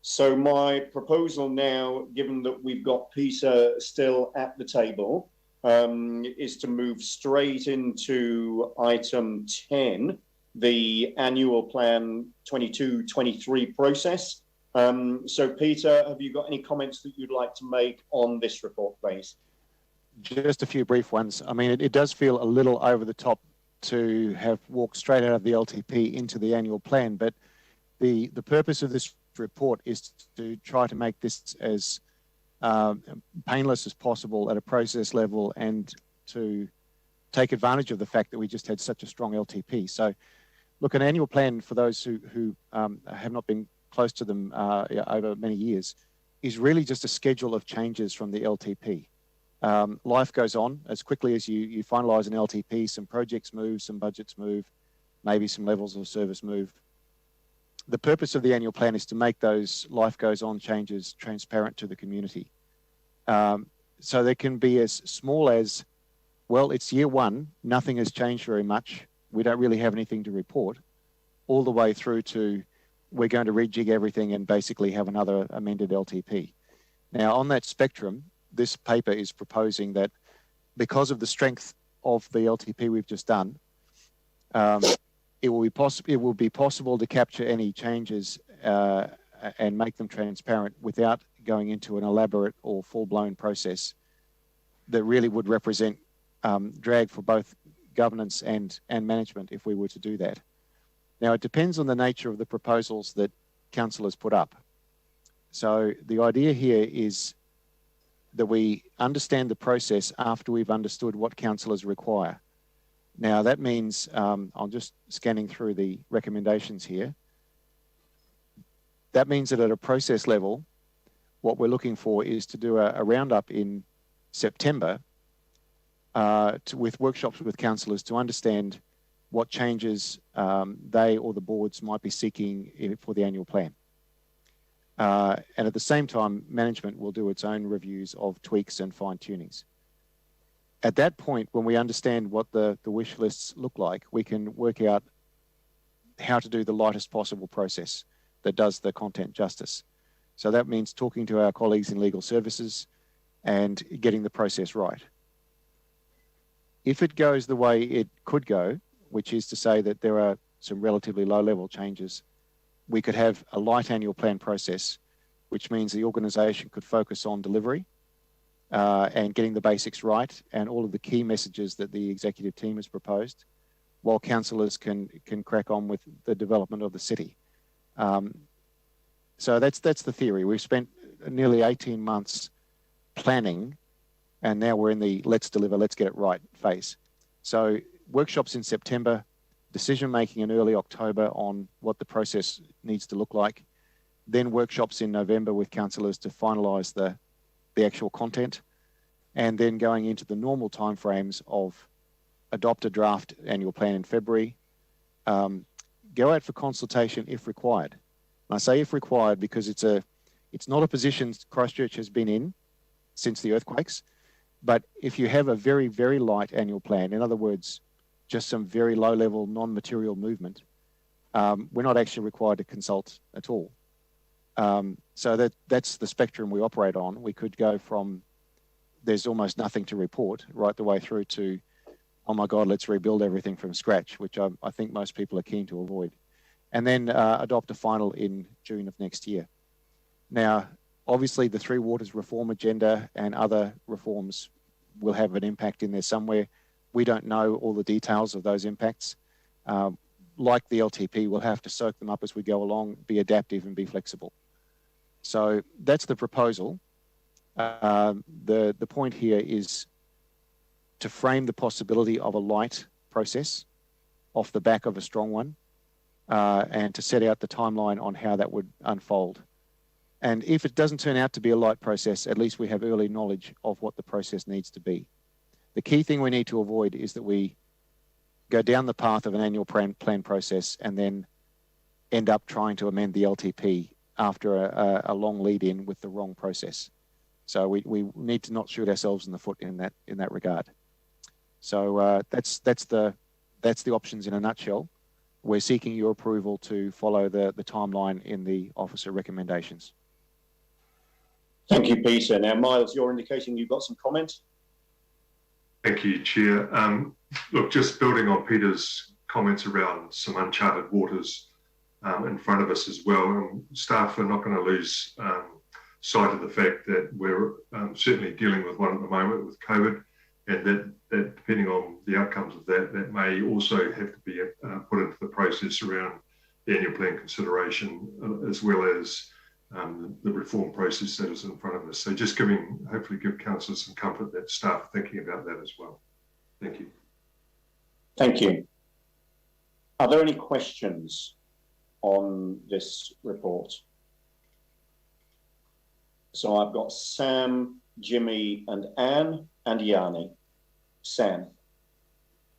So my proposal now, given that we've got Peter still at the table, is to move straight into item 10, the annual plan 22-23 process. So Peter, have you got any comments that you'd like to make on this report, please? Just a few brief ones. I mean, it does feel a little over the top to have walked straight out of the LTP into the annual plan, but the purpose of this report is to try to make this as painless as possible at a process level and to take advantage of the fact that we just had such a strong LTP. So look, an annual plan, for those who have not been close to them over many years, is really just a schedule of changes from the LTP. Life goes on as quickly as you finalise an LTP. Some projects move, some budgets move, maybe some levels of service move. The purpose of the annual plan is to make those life goes on changes transparent to the community. So they can be as small as, well, it's year one, nothing has changed very much, we don't really have anything to report, all the way through to we're going to rejig everything and basically have another amended LTP. Now, on that spectrum, this paper is proposing that because of the strength of the LTP we've just done, it will be possible to capture any changes and make them transparent without going into an elaborate or full-blown process that really would represent drag for both governance and management if we were to do that. Now, it depends on the nature of the proposals that councillors put up. So the idea here is that we understand the process after we've understood what councillors require. Now, that means, I'm just scanning through the recommendations here. That means that at a process level, what we're looking for is to do a roundup in September with workshops with councillors to understand what changes they or the boards might be seeking for the annual plan. And at the same time, management will do its own reviews of tweaks and fine-tunings. At that point, when we understand what the wish lists look like, we can work out how to do the lightest possible process that does the content justice. So that means talking to our colleagues in legal services and getting the process right. If it goes the way it could go, which is to say that there are some relatively low-level changes, we could have a light annual plan process, which means the organisation could focus on delivery and getting the basics right and all of the key messages that the executive team has proposed, while councillors can crack on with the development of the city. So that's the theory. We've spent nearly 18 months planning, and now we're in the let's deliver, let's get it right phase. So workshops in September, decision-making in early October on what the process needs to look like, then workshops in November with councillors to finalise the actual content, and then going into the normal timeframes of adopt a draft annual plan in February, go out for consultation if required. And I say if required because it's not a position Christchurch has been in since the earthquakes, but if you have a very, very light annual plan, in other words, just some very low-level non-material movement, we're not actually required to consult at all. So that's the spectrum we operate on. We could go from there's almost nothing to report right the way through to, oh my God, let's rebuild everything from scratch, which I think most people are keen to avoid. And then adopt a final in June of next year. Now, obviously the Three Waters reform agenda and other reforms will have an impact in there somewhere. We don't know all the details of those impacts. Like the LTP, we'll have to soak them up as we go along, be adaptive and be flexible. So that's the proposal. The point here is to frame the possibility of a light process off the back of a strong one, and to set out the timeline on how that would unfold. And if it doesn't turn out to be a light process, at least we have early knowledge of what the process needs to be. The key thing we need to avoid is that we go down the path of an annual plan process and then end up trying to amend the LTP after a long lead-in with the wrong process. So we need to not shoot ourselves in the foot in that regard. So that's the options in a nutshell. we're seeking your approval to follow the timeline in the officer recommendations. Thank you, Peter. Now, Miles, you're indicating you've got some comments. Thank you, Chair. Look, just building on Peter's comments around some uncharted waters in front of us as well. Staff are not going to lose sight of the fact that we're certainly dealing with one at the moment with COVID, and that depending on the outcomes of that, that may also have to be put into the process around the annual plan consideration, as well as the reform process that is in front of us. So just hopefully give councillors some comfort that staff are thinking about that as well. Thank you. Thank you. Are there any questions on this report? So I've got Sam, Jimmy and Anne and Yanni. Sam.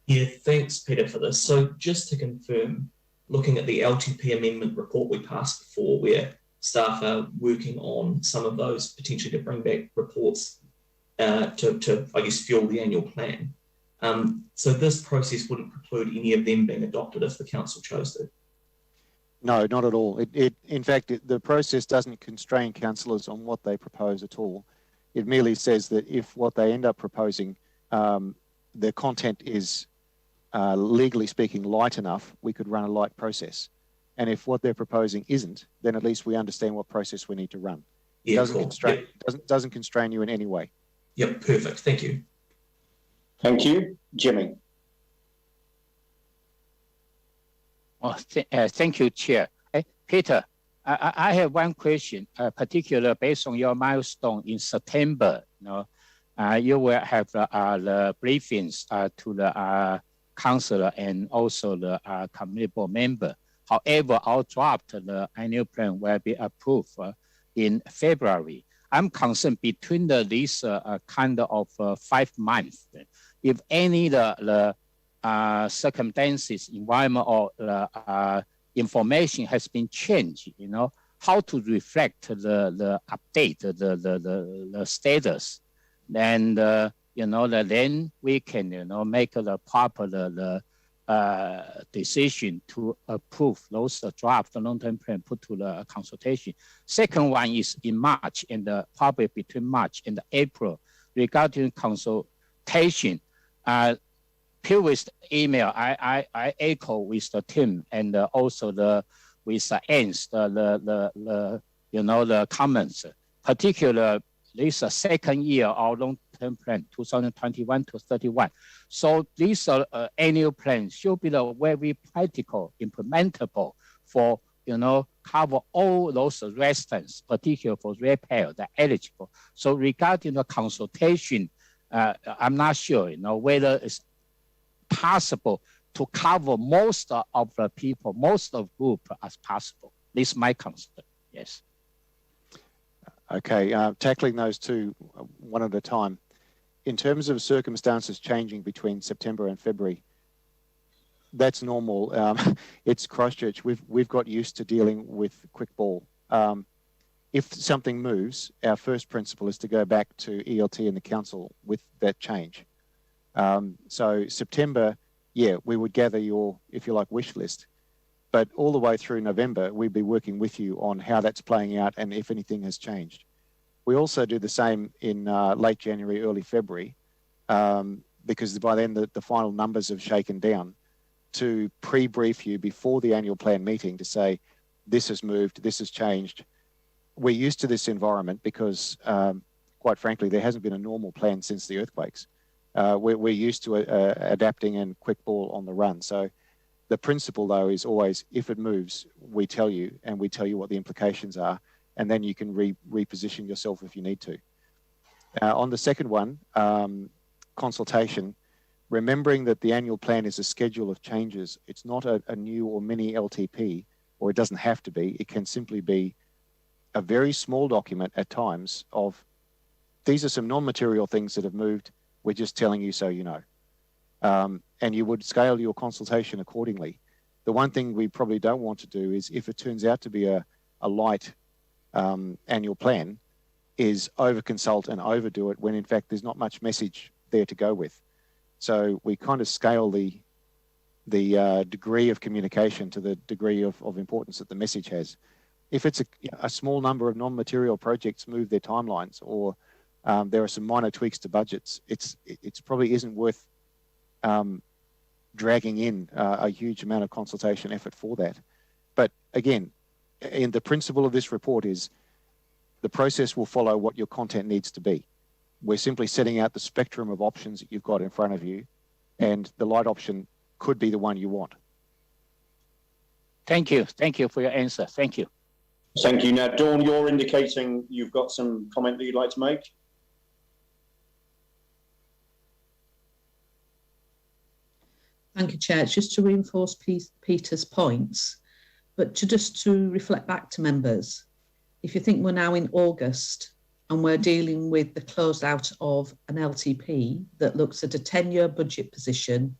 Yeah, thanks Peter for this. So just to confirm, looking at the LTP amendment report we passed before, where staff are working on some of those potentially to bring back reports to I guess, fuel the annual plan. So this process wouldn't preclude any of them being adopted if the council chose to? No, not at all. In fact, the process doesn't constrain councillors on what they propose at all. It merely says that if what they end up proposing, the content is legally speaking light enough, we could run a light process. And if what they're proposing isn't, then at least we understand what process we need to run. It doesn't constrain you in any way. Yep, perfect. Thank you. Thank you. Jimmy. Well, thank you, Chair. Peter, I have one question, particularly based on your milestone in September. You will have the briefings to the councillor and also the committee board member. However, our draft, the annual plan will be approved in February. I'm concerned between these kind of 5 months. If any the circumstances, environment, or information has been changed, how to reflect the update, the status, and then we can make the proper decision to approve those draft long-term plan put to the consultation. Second one is in March, and probably between March and April, regarding consultation. Previous email, I echo with the team and also with Anne's the comments, particularly this second year of long-term plan 2021 to 31. So this annual plan should be very practical, implementable for cover all those residents, particularly for repair, the eligible. So regarding the consultation, I'm not sure whether it's possible to cover most of the people, most of the group as possible. This is my concern. Yes. Okay, tackling those two one at a time. In terms of circumstances changing between September and February, that's normal. It's Christchurch. We've got used to dealing with quick ball. If something moves, our first principle is to go back to ELT and the council with that change. So September, yeah, we would gather your, if you like, wish list. But all the way through November, we'd be working with you on how that's playing out and if anything has changed. We also do the same in late January, early February, because by then the final numbers have shaken down, to pre-brief you before the annual plan meeting to say, this has moved, this has changed. We're used to this environment because, quite frankly, there hasn't been a normal plan since the earthquakes. We're used to adapting and quick ball on the run. So the principle, though, is always, if it moves, we tell you, and we tell you what the implications are, and then you can reposition yourself if you need to. On the second one, consultation, remembering that the annual plan is a schedule of changes. It's not a new or mini LTP, or it doesn't have to be. It can simply be a very small document at times of, these are some non-material things that have moved. We're just telling you so you know. And you would scale your consultation accordingly. The one thing we probably don't want to do is, if it turns out to be a light annual plan, is over-consult and overdo it when in fact there's not much message there to go with. So we kind of scale the the degree of communication to the degree of importance that the message has. If it's a small number of non-material projects move their timelines, or there are some minor tweaks to budgets, it's probably isn't worth dragging in a huge amount of consultation effort for that. But again, the principle of this report is the process will follow what your content needs to be. We're simply setting out the spectrum of options that you've got in front of you, and the light option could be the one you want. Thank you. Thank you for your answer. Thank you. Thank you. Now, Dawn, you're indicating you've got some comment that you'd like to make. Thank you, Chair. It's just to reinforce Peter's points, but to reflect back to members. If you think we're now in August and we're dealing with the close out of an LTP that looks at a 10-year budget position,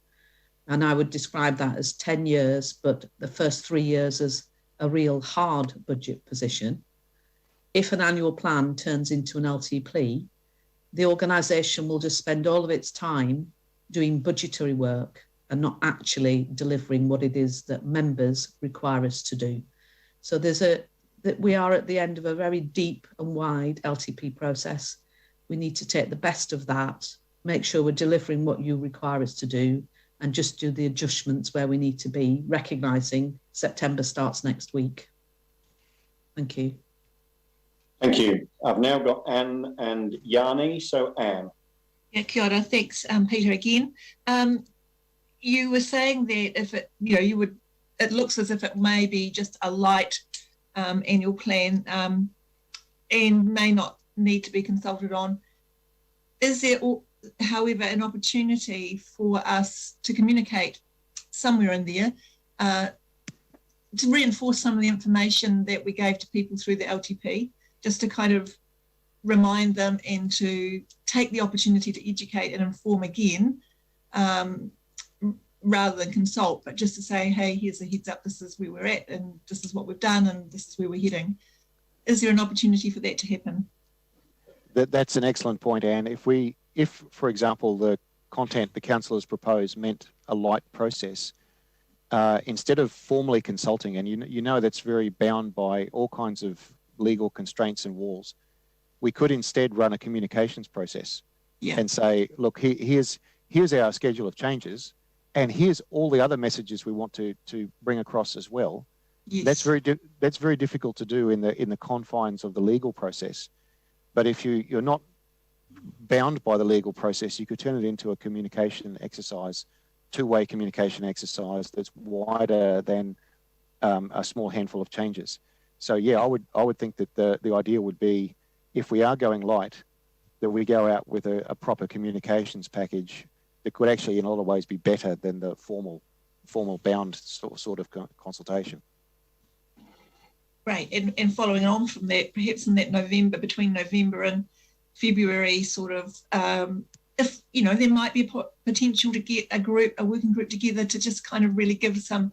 and I would describe that as 10 years, but the first 3 years as a real hard budget position. If an annual plan turns into an LTP, the organisation will just spend all of its time doing budgetary work and not actually delivering what it is that members require us to do. So that we are at the end of a very deep and wide LTP process. We need to take the best of that, make sure we're delivering what you require us to do, and just do the adjustments where we need to be, recognising September starts next week. Thank you. Thank you. I've now got Anne and Yanni. So Anne. Yeah, kia ora. Thanks, Peter, again. You were saying that if it, it looks as if it may be just a light annual plan and may not need to be consulted on. Is there, however, an opportunity for us to communicate somewhere in there to reinforce some of the information that we gave to people through the LTP, just to kind of remind them and to take the opportunity to educate and inform again, rather than consult, but just to say, hey, here's a heads up, this is where we're at and this is what we've done and this is where we're heading. Is there an opportunity for that to happen? That's an excellent point, Anne. If, for example, the content the council has proposed meant a light process, instead of formally consulting, and you know that's very bound by all kinds of legal constraints and walls, we could instead run a communications process and say, look, here's our schedule of changes, and here's all the other messages we want to bring across as well. Yes. That's very difficult to do in the confines of the legal process. But if you're not bound by the legal process, you could turn it into a communication exercise, two-way communication exercise that's wider than a small handful of changes. So yeah, I would think that the idea would be, if we are going light, that we go out with a proper communications package that could actually in a lot of ways be better than the formal bound sort of consultation. Right, and following on from that, perhaps in that between November and February sort of, if, there might be potential to get a working group together to just kind of really give some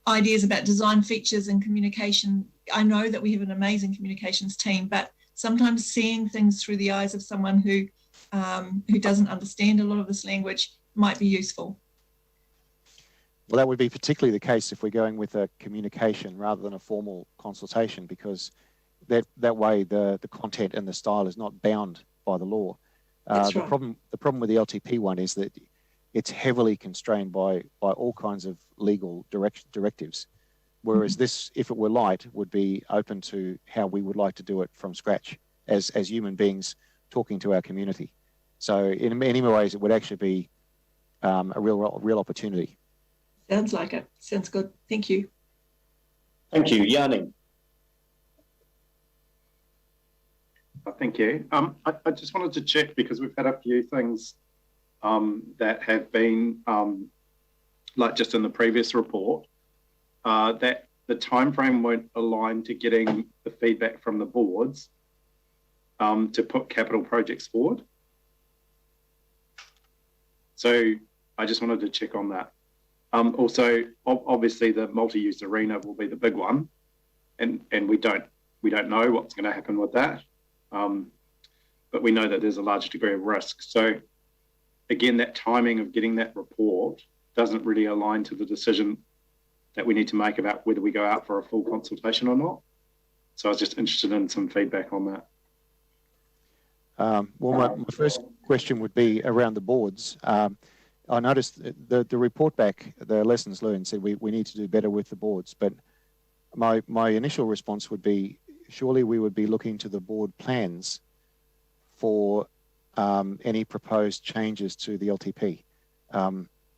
ideas about design features and communication. I know that we have an amazing communications team, but sometimes seeing things through the eyes of someone who doesn't understand a lot of this language might be useful. Well, that would be particularly the case if we're going with a communication rather than a formal consultation, because that way the content and the style is not bound by the law. That's the right. problem with the LTP one is that it's heavily constrained by all kinds of legal directives, whereas this, if it were light, would be open to how we would like to do it from scratch as human beings talking to our community. So in many ways, it would actually be a real opportunity. Sounds like it. Sounds good. Thank you. Thank you. Yanni. Thank you. I just wanted to check, because we've had a few things that have been, like just in the previous report, that the timeframe won't align to getting the feedback from the boards to put capital projects forward. So I just wanted to check on that. Also, obviously, the multi-use arena will be the big one, and we don't know what's going to happen with that. But we know that there's a large degree of risk. So again, that timing of getting that report doesn't really align to the decision that we need to make about whether we go out for a full consultation or not. So I was just interested in some feedback on that. Well, my first question would be around the boards. I noticed the report back, the lessons learned, said we need to do better with the boards. But my initial response would be, surely we would be looking to the board plans for any proposed changes to the LTP,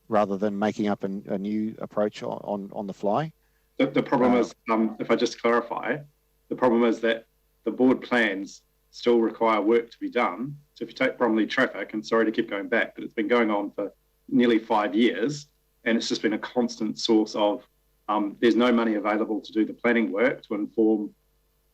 rather than making up a new approach on the fly. The problem is, if I just clarify, the problem is that the board plans still require work to be done. So if you take Bromley Traffic, and sorry to keep going back, but it's been going on for nearly 5 years, and it's just been a constant source of there's no money available to do the planning work to inform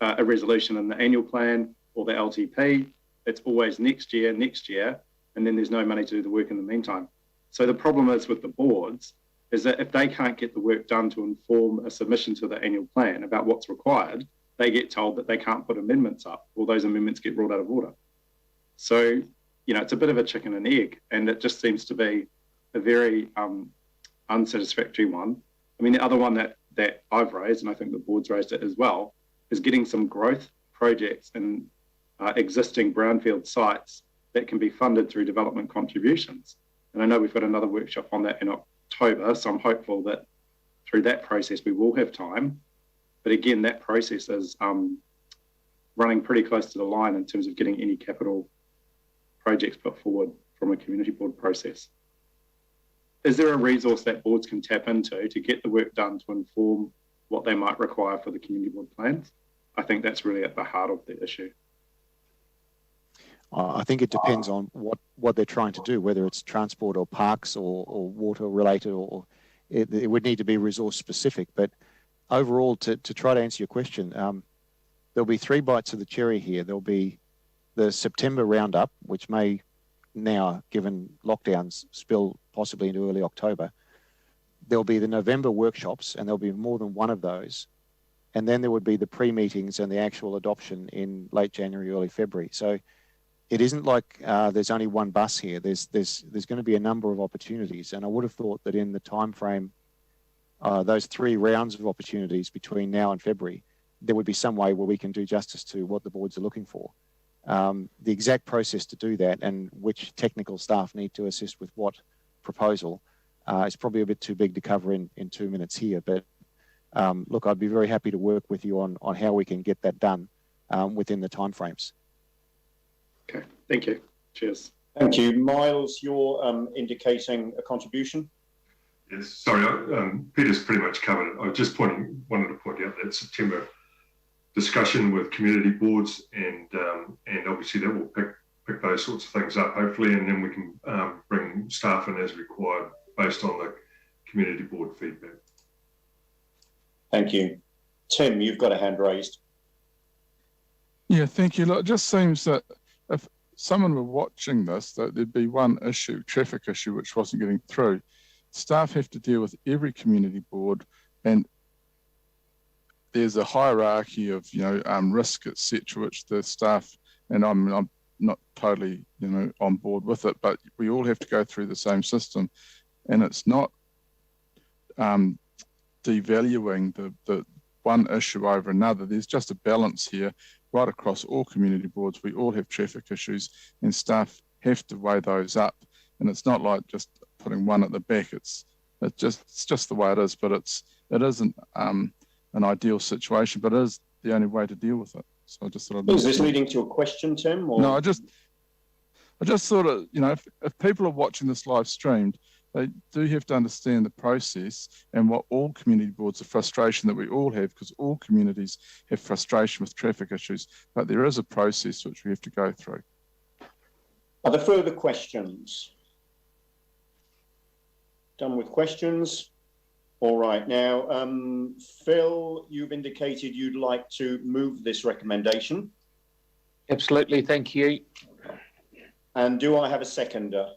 a resolution in the annual plan or the LTP. It's always next year, and then there's no money to do the work in the meantime. So the problem is with the boards is that if they can't get the work done to inform a submission to the annual plan about what's required, they get told that they can't put amendments up, or those amendments get ruled out of order. So, it's a bit of a chicken and egg, and it just seems to be a very unsatisfactory one. I mean, the other one that I've raised, and I think the board's raised it as well, is getting some growth projects in existing brownfield sites that can be funded through development contributions. And I know we've got another workshop on that in October, so I'm hopeful that through that process we will have time. But again, that process is running pretty close to the line in terms of getting any capital projects put forward from a community board process. Is there a resource that boards can tap into to get the work done to inform what they might require for the community board plans? I think that's really at the heart of the issue. I think it depends on what they're trying to do, whether it's transport or parks or water related, or it would need to be resource specific. But overall, to try to answer your question, there'll be 3 bites of the cherry here. There'll be the September roundup, which may now, given lockdowns, spill possibly into early October. There'll be the November workshops, and there'll be more than one of those. And then there would be the pre-meetings and the actual adoption in late January, early February. So it isn't like there's only one bus here. There's going to be a number of opportunities. And I would have thought that in the time frame, those 3 rounds of opportunities between now and February, there would be some way where we can do justice to what the boards are looking for. The exact process to do that and which technical staff need to assist with what proposal is probably a bit too big to cover in 2 minutes here. But look, I'd be very happy to work with you on how we can get that done within the timeframes. Okay, thank you. Cheers. Thank you. Miles, you're indicating a contribution? Yes, sorry, Peter's pretty much covered it. I was just wanted to point out that September discussion with community boards, and obviously that will pick those sorts of things up, hopefully, and then we can bring staff in as required based on the community board feedback. Thank you. Tim, you've got a hand raised. Yeah, thank you. Look, it just seems that if someone were watching this, that there'd be one issue, traffic issue, which wasn't getting through. Staff have to deal with every community board, and there's a hierarchy of risk, etc., which the staff, and I'm not totally on board with it, but we all have to go through the same system, and it's not devaluing the one issue over another. There's just a balance here right across all community boards. We all have traffic issues, and staff have to weigh those up, and it's not like just putting one at the back. It's just the way it is, but it isn't an ideal situation, but it is the only way to deal with it. So I just thought is this leading to a question, Tim? Or? No, I just thought if people are watching this live streamed, they do have to understand the process and what all community boards, the frustration that we all have, because all communities have frustration with traffic issues, but there is a process which we have to go through. Are there further questions? Done with questions? All right, now, Phil, you've indicated you'd like to move this recommendation. Absolutely, thank you. And do I have a seconder?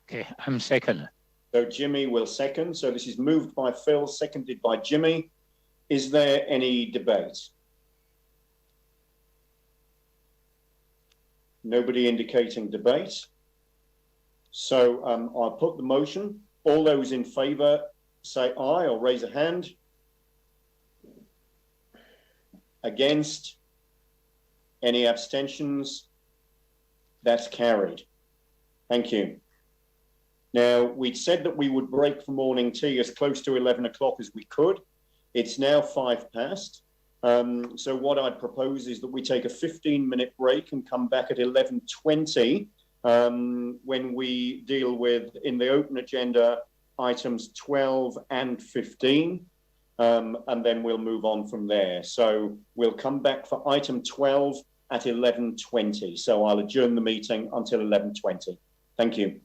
Okay, I'm second. So Jimmy will second. So this is moved by Phil, seconded by Jimmy. Is there any debate? Nobody indicating debate. So I'll put the motion. All those in favour say aye or raise a hand. Against? Any abstentions? That's carried. Thank you. Now, we'd said that we would break for morning tea as close to 11 o'clock as we could. It's now 5 past. So what I'd propose is that we take a 15-minute break and come back at 11:20 when we deal with, in the open agenda, items 12 and 15, and then we'll move on from there. So we'll come back for item 12 at 11:20. So I'll adjourn the meeting until 11:20. Thank you.